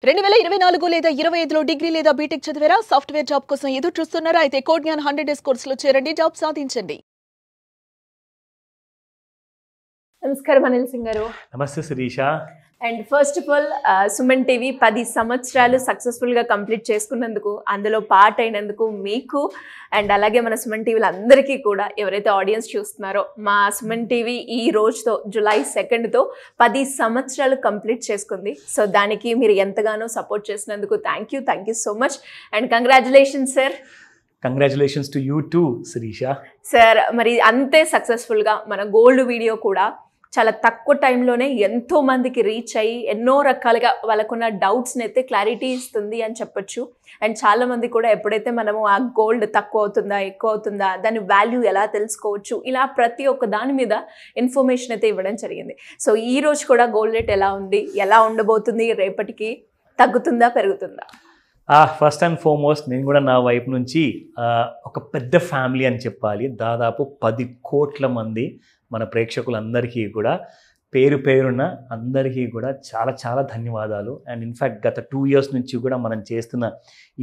2024 లేదా 25లో డిగ్రీ లేదా బీటెక్ చదివారా? సాఫ్ట్వేర్ జాబ్ కోసం ఎదురు చూస్తున్నారా? అయితే కోడ్ జ్ఞాన్ 100 డేస్ కోర్సులో చేరండి, జాబ్ సాధించండి. నమస్కారం అనిల్ సింగ్ గారు. నమస్తే Sirisha. And first of all Suman TV 10 సంవత్సరాలు సక్సెస్ఫుల్గా కంప్లీట్ చేసుకున్నందుకు, అందులో పార్ట్ అయినందుకు మీకు అండ్ అలాగే మన సుమన్ టీవీలో అందరికీ కూడా, ఎవరైతే ఆడియన్స్ చూస్తున్నారో, మా సుమన్ టీవీ ఈ రోజుతో జూలై 2తో 10 సంవత్సరాలు కంప్లీట్ చేసుకుంది. సో దానికి మీరు ఎంతగానో సపోర్ట్ చేసినందుకు thank you so much and congratulations sir. Congratulations to you too Sirisha. Sir మరి అంతే సక్సెస్ఫుల్గా మన గోల్డ్ వీడియో కూడా చాలా తక్కువ టైంలోనే ఎంతో మందికి రీచ్ అయ్యి ఎన్నో రకాలుగా వాళ్ళకున్న డౌట్స్ని అయితే క్లారిటీ ఇస్తుంది అని చెప్పొచ్చు. అండ్ చాలామంది కూడా ఎప్పుడైతే మనము ఆ గోల్డ్ తక్కువ అవుతుందా ఎక్కువ అవుతుందా, దాని వాల్యూ ఎలా తెలుసుకోవచ్చు, ఇలా ప్రతి ఒక్క దాని మీద ఇన్ఫర్మేషన్ అయితే ఇవ్వడం జరిగింది. సో ఈ రోజు కూడా గోల్డ్ రేట్ ఎలా ఉంది, ఎలా ఉండబోతుంది, రేపటికి తగ్గుతుందా పెరుగుతుందా? ఫస్ట్ అండ్ ఫార్మోస్ట్ నేను కూడా నా వైపు నుంచి ఒక పెద్ద ఫ్యామిలీ అని చెప్పాలి. దాదాపు 10 కోట్ల మంది మన ప్రేక్షకులందరికీ కూడా పేరు పేరున్న అందరికీ కూడా చాలా చాలా ధన్యవాదాలు. అండ్ ఇన్ఫ్యాక్ట్ గత 2 years నుంచి కూడా మనం చేస్తున్న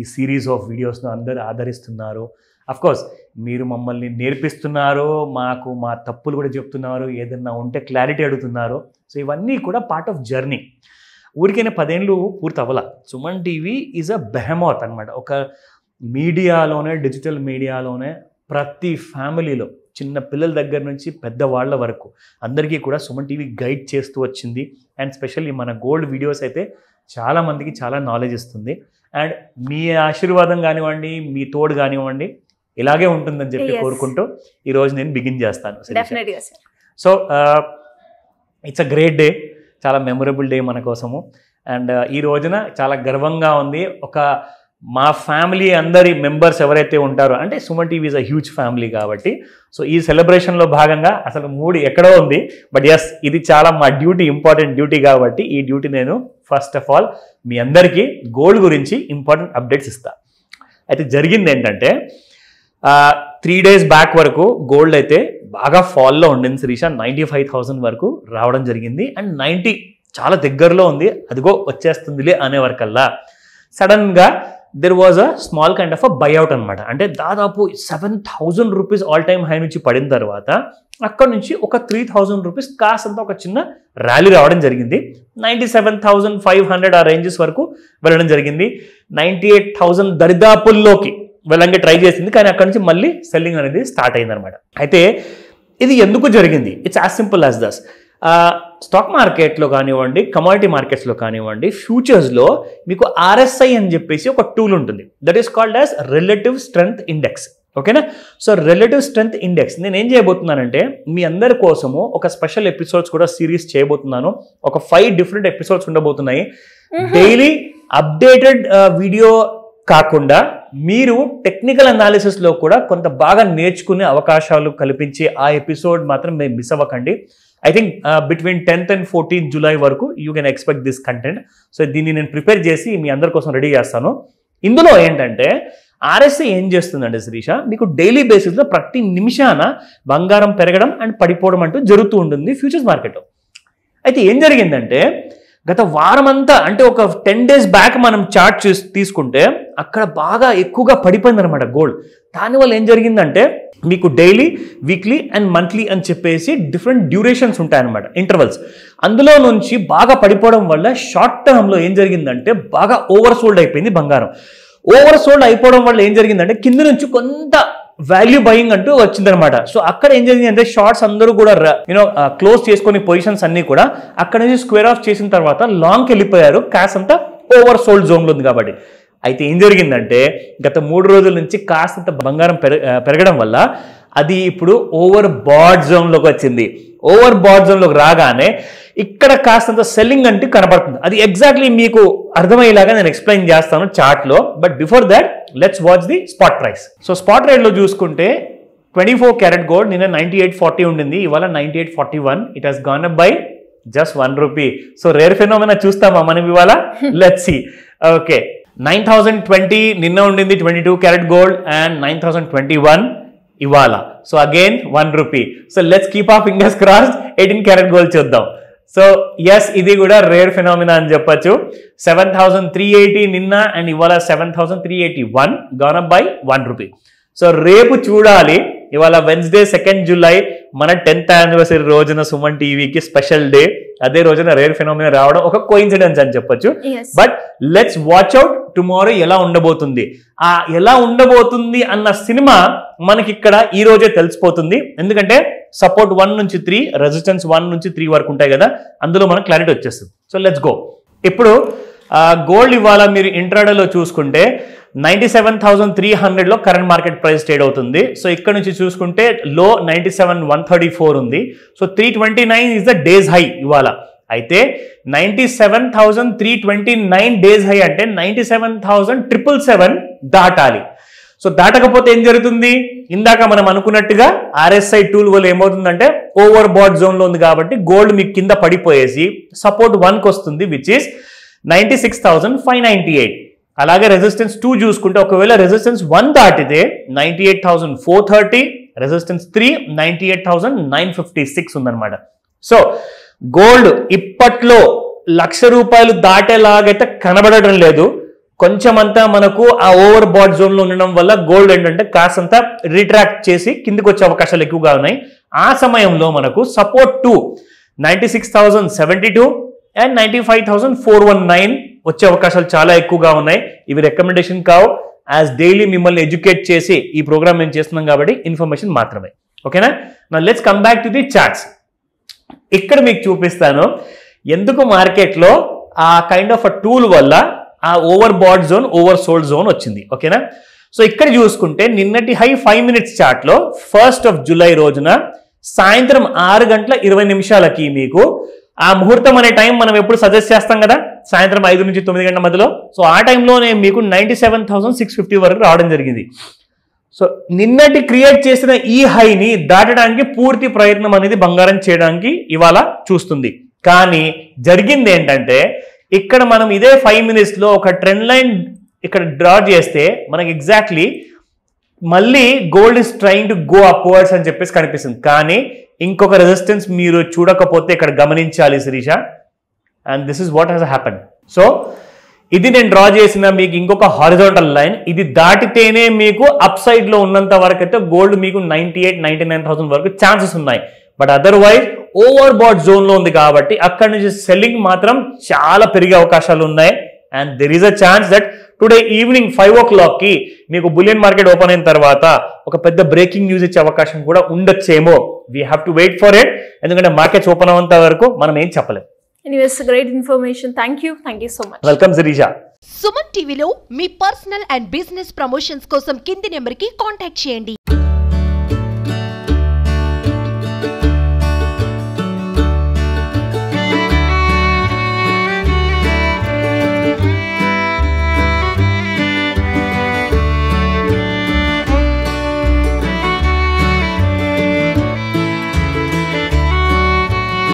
ఈ సిరీస్ ఆఫ్ వీడియోస్ను అందరూ ఆదరిస్తున్నారు. అఫ్కోర్స్ మీరు మమ్మల్ని నేర్పిస్తున్నారు, మాకు మా తప్పులు కూడా చెప్తున్నారు, ఏదన్నా ఉంటే క్లారిటీ అడుగుతున్నారు. సో ఇవన్నీ కూడా పార్ట్ ఆఫ్ జర్నీ. ఊరికైనా 10 ఏళ్ళు పూర్తి అవ్వాల. సుమన్ టీవీ ఈజ్ అ బెహమౌత్ అనమాట. ఒక మీడియాలోనే, డిజిటల్ మీడియాలోనే ప్రతి ఫ్యామిలీలో చిన్న పిల్లల దగ్గర నుంచి పెద్దవాళ్ళ వరకు అందరికీ కూడా సుమన్ టీవీ గైడ్ చేస్తూ వచ్చింది. అండ్ స్పెషల్లీ మన గోల్డ్ వీడియోస్ అయితే చాలామందికి చాలా నాలెడ్జ్ ఇస్తుంది. అండ్ మీ ఆశీర్వాదం కానివ్వండి, మీ తోడు కానివ్వండి, ఇలాగే ఉంటుందని చెప్పి కోరుకుంటూ ఈరోజు నేను బిగిన్ చేస్తాను. So it's a great day, చాలా మెమొరబుల్ డే మన కోసము. అండ్ ఈ రోజున చాలా గర్వంగా ఉంది. మా ఫ్యామిలీ అందరి మెంబర్స్ ఎవరైతే ఉంటారో, అంటే Suman TV is a huge family కాబట్టి, సో ఈ సెలబ్రేషన్లో భాగంగా అసలు మూడు ఎక్కడో ఉంది, బట్ ఎస్ ఇది చాలా మా డ్యూటీ, ఇంపార్టెంట్ డ్యూటీ కాబట్టి ఈ డ్యూటీ నేను ఫస్ట్ ఆఫ్ ఆల్ మీ అందరికీ గోల్డ్ గురించి ఇంపార్టెంట్ అప్డేట్స్ ఇస్తాను. అయితే జరిగింది ఏంటంటే 3 days బ్యాక్ వరకు గోల్డ్ అయితే బాగా ఫాల్లో ఉండింది శిరీష. 95,000 వరకు రావడం జరిగింది. అండ్ 90 చాలా దగ్గరలో ఉంది, అదిగో వచ్చేస్తుందిలే అనే వరకల్లా సడన్గా there was a small kind of a buyout అనమాట. అంటే దాదాపు 7,000 రూపీస్ ఆల్ టైమ్ హై నుంచి పడిన తర్వాత అక్కడ నుంచి ఒక 3,000 రూపీస్ కాస్తంత ఒక చిన్న ర్యాలీ రావడం జరిగింది. 97,500 ఆ రేంజెస్ వరకు వెళ్ళడం జరిగింది. 98,000 దరిదాపుల్లోకి వెళ్ళంగా ట్రై చేసింది, కానీ అక్కడ నుంచి మళ్ళీ సెల్లింగ్ అనేది స్టార్ట్ అయిందనమాట. అయితే ఇది ఎందుకు జరిగింది? It's as simple as thus. Stock మార్కెట్లో కానివ్వండి, కమోడిటీ మార్కెట్స్లో కానివ్వండి, ఫ్యూచర్స్లో మీకు RSI అని చెప్పేసి ఒక టూల్ ఉంటుంది. That is called as relative strength index. ఓకేనా? సో రిలేటివ్ స్ట్రెంగ్త్ ఇండెక్స్ నేను ఏం చేయబోతున్నానంటే మీ అందరి కోసము ఒక స్పెషల్ ఎపిసోడ్స్ కూడా సిరీస్ చేయబోతున్నాను. ఒక 5 different ఎపిసోడ్స్ ఉండబోతున్నాయి. డైలీ అప్డేటెడ్ వీడియో కాకుండా మీరు టెక్నికల్ అనాలిసిస్లో కూడా కొంత బాగా నేర్చుకునే అవకాశాలు కల్పించే ఆ ఎపిసోడ్ మాత్రం మీరు మిస్ అవ్వకండి. I think between 10th and 14th July వరకు you can expect this content. So దీన్ని నేను ప్రిపేర్ చేసి మీ అందరి కోసం రెడీ చేస్తాను. ఇందులో ఏంటంటే RSI ఏం చేస్తుందంటే శిరీష, మీకు డైలీ బేసిస్లో ప్రతి నిమిషాన బంగారం పెరగడం అండ్ పడిపోవడం అంటూ జరుగుతూ ఉంటుంది ఫ్యూచర్స్ మార్కెట్లో. అయితే ఏం జరిగిందంటే గత వారం అంతా, అంటే ఒక 10 days బ్యాక్ మనం చార్ట్ తీసుకుంటే అక్కడ బాగా ఎక్కువగా పడిపోయింది అనమాట గోల్డ్. దానివల్ల ఏం జరిగిందంటే మీకు డైలీ, వీక్లీ అండ్ మంత్లీ అని చెప్పేసి డిఫరెంట్ డ్యూరేషన్స్ ఉంటాయన్నమాట, ఇంటర్వల్స్. అందులో నుంచి బాగా పడిపోవడం వల్ల షార్ట్ టర్మ్లో ఏం జరిగిందంటే బాగా ఓవర్ సోల్డ్ అయిపోయింది బంగారం. ఓవర్ సోల్డ్ అయిపోవడం వల్ల ఏం జరిగిందంటే కింద నుంచి కొంత వాల్యూ బయింగ్ అంటూ వచ్చిందనమాట. సో అక్కడ ఏం జరిగింది అంటే షార్ట్స్ అందరూ కూడా క్లోజ్ చేసుకుని పొజిషన్స్ అన్ని కూడా అక్కడ నుంచి స్క్వేర్ ఆఫ్ చేసిన తర్వాత లాంగ్కి వెళ్ళిపోయారు. క్యాష్ అంతా ఓవర్ సోల్డ్ జోన్లో ఉంది కాబట్టి. అయితే ఏం జరిగిందంటే గత 3 రోజుల నుంచి కాస్తంత బంగారం పెరగడం వల్ల అది ఇప్పుడు ఓవర్ బాడ్ జోన్లోకి వచ్చింది. ఓవర్ బాడ్ జోన్లోకి రాగానే ఇక్కడ కాస్తంత సెల్లింగ్ అంటే కనపడుతుంది. అది ఎగ్జాక్ట్లీ మీకు అర్థమయ్యేలాగా నేను ఎక్స్ప్లెయిన్ చేస్తాను చార్ట్లో. But before that let's watch the spot price. So spot రేట్లో చూసుకుంటే 24 క్యారెట్ గోల్డ్ నిన్న 98.40 ఉండింది, ఇవాళ 98.41. It has gone up by just 1 rupee. So rare phenomena చూస్తామా మనం ఇవాళ? Let's see. ఓకే, 9,020 నిన్న ఉండింది 22 క్యారెట్ గోల్డ్ అండ్ 9,021 ఇవాళ. So again 1 rupee. So let's keep our fingers crossed. 18 carat gold చూద్దాం. సో ఎస్, ఇది కూడా రేర్ ఫినామినా అని చెప్పొచ్చు. 7,380 నిన్న అండ్ ఇవాళ 7,381 gone up by 1 rupee. So రేపు చూడాలి. ఇవాళ వెన్స్డే 2 జూలై మన 10th యానివర్సరీ రోజున సుమన్ టీవీకి స్పెషల్ డే. అదే రోజున రేర్ ఫినామినా రావడం ఒక కోఇన్సిడెన్స్ అని చెప్పొచ్చు. But let's watch out tomorrow ఎలా ఉండబోతుంది. ఆ ఎలా ఉండబోతుంది అన్న సినిమా మనకి ఇక్కడ ఈ రోజే తెలిసిపోతుంది. ఎందుకంటే సపోర్ట్ 1 నుంచి 3, రెసిస్టెన్స్ 1 నుంచి 3 వరకు ఉంటాయి కదా, అందులో మనకు క్లారిటీ వచ్చేస్తుంది. So let's go. ఇప్పుడు గోల్డ్ ఇవాళ మీరు ఇంట్రాడేలో చూసుకుంటే 97,300లో కరెంట్ మార్కెట్ ప్రైస్ ట్రేడ్ అవుతుంది. సో ఇక్కడ నుంచి చూసుకుంటే లో 97,134 ఉంది. So 329 is the days high ఇవాళ. అయితే 97,329 డేస్ హై అంటే 97,777 దాటాలి. సో దాటకపోతే ఏం జరుగుతుంది? ఇందాక మనం అనుకున్నట్టుగా RSI టూల్ వల్ల ఏమవుతుందంటే ఓవర్ బాట్ జోన్ లో ఉంది కాబట్టి గోల్డ్ మీకు కింద పడిపోయేసి సపోర్ట్ 1కి వస్తుంది, విచ్ ఇస్ 96,598. అలాగే రెసిస్టెన్స్ 2 చూసుకుంటే ఒకవేళ రెసిస్టెన్స్ 1 దాటితే 98,430, రెసిస్టెన్స్ 3 98,956 ఉందన్నమాట. సో గోల్డ్ ఇప్పట్లో ₹1,00,000 దాటేలాగైతే కనబడటం లేదు. కొంచెం అంతా మనకు ఆ ఓవర్ బాట్ జోన్ లో ఉండడం వల్ల గోల్డ్ ఏంటంటే కాసంతా రిట్రాక్ట్ చేసి కిందికి వచ్చే అవకాశాలు ఎక్కువగా ఉన్నాయి. ఆ సమయంలో మనకు సపోర్ట్ 2 96,072 అండ్ 95,419 వచ్చే అవకాశాలు చాలా ఎక్కువగా ఉన్నాయి. ఇవి రికమెండేషన్ కావు, యాజ్ డైలీ మిమ్మల్ని ఎడ్యుకేట్ చేసి ఈ ప్రోగ్రామ్ మేము చేస్తున్నాం కాబట్టి ఇన్ఫర్మేషన్ మాత్రమే. ఓకేనా? Now let's come back to the charts. ఇక్కడ మీకు చూపిస్తాను ఎందుకు మార్కెట్లో ఆ కైండ్ ఆఫ్ అ టూల్ వల్ల ఆ over bat zone, over sold zone వచ్చింది. ఓకేనా? సో ఇక్కడ చూసుకుంటే నిన్నటి హై 5 మినిట్స్ చార్ట్ లో 1st జూలై రోజున సాయంత్రం 6:20 మీకు ఆ ముహూర్తం అనే టైం మనం ఎప్పుడు సజెస్ట్ చేస్తాం కదా, సాయంత్రం 5 నుంచి 9 గంటల మధ్యలో. సో ఆ టైంలోనే మీకు 97,650 వరకు రావడం జరిగింది. సో నిన్నటి క్రియేట్ చేసిన ఈ హైని దాటడానికి పూర్తి ప్రయత్నం అనేది బంగారం చేయడానికి ఇవాళ చూస్తుంది. కానీ జరిగింది ఏంటంటే ఇక్కడ మనం ఇదే 5 మినిట్స్ లో ఒక ట్రెండ్ లైన్ ఇక్కడ డ్రా చేస్తే మనకి ఎగ్జాక్ట్లీ మళ్ళీ gold is trying to go upwards అని చెప్పేసి కనిపిస్తుంది. కానీ ఇంకొక రెసిస్టెన్స్ మీరు చూడకపోతే ఇక్కడ గమనించాలి Sirisha, and this is what he's happened. So ఇది నేను డ్రా చేసిన మీకు ఇంకొక హారిజాంటల్ లైన్. ఇది దాటితేనే మీకు అప్ సైడ్ లో ఉన్నంత వరకు అయితే గోల్డ్ మీకు 98,000-99,000 వరకు ఛాన్సెస్ ఉన్నాయి. But otherwise over bat zone లో ఉంది కాబట్టి అక్కడ నుంచి సెల్లింగ్ మాత్రం చాలా పెరిగే అవకాశాలు ఉన్నాయి. And there is a chance that today evening 5 o'clock కి మీకు బులియన్ మార్కెట్ ఓపెన్ అయిన తర్వాత ఒక పెద్ద బ్రేకింగ్ న్యూస్ ఇచ్చే అవకాశం కూడా ఉండొచ్చేమో. We have to wait for it, ఎందుకంటే మార్కెట్స్ ఓపెన్ అవ్వంత వరకు మనం ఏం చెప్పలేం. Anyways great information. Thank you so much. Welcome Sirisha. Suman టీవీలో మీ పర్సనల్ అండ్ బిజినెస్ ప్రమోషన్స్ కోసం కింది నెంబర్కి కాంటాక్ట్ చేయండి.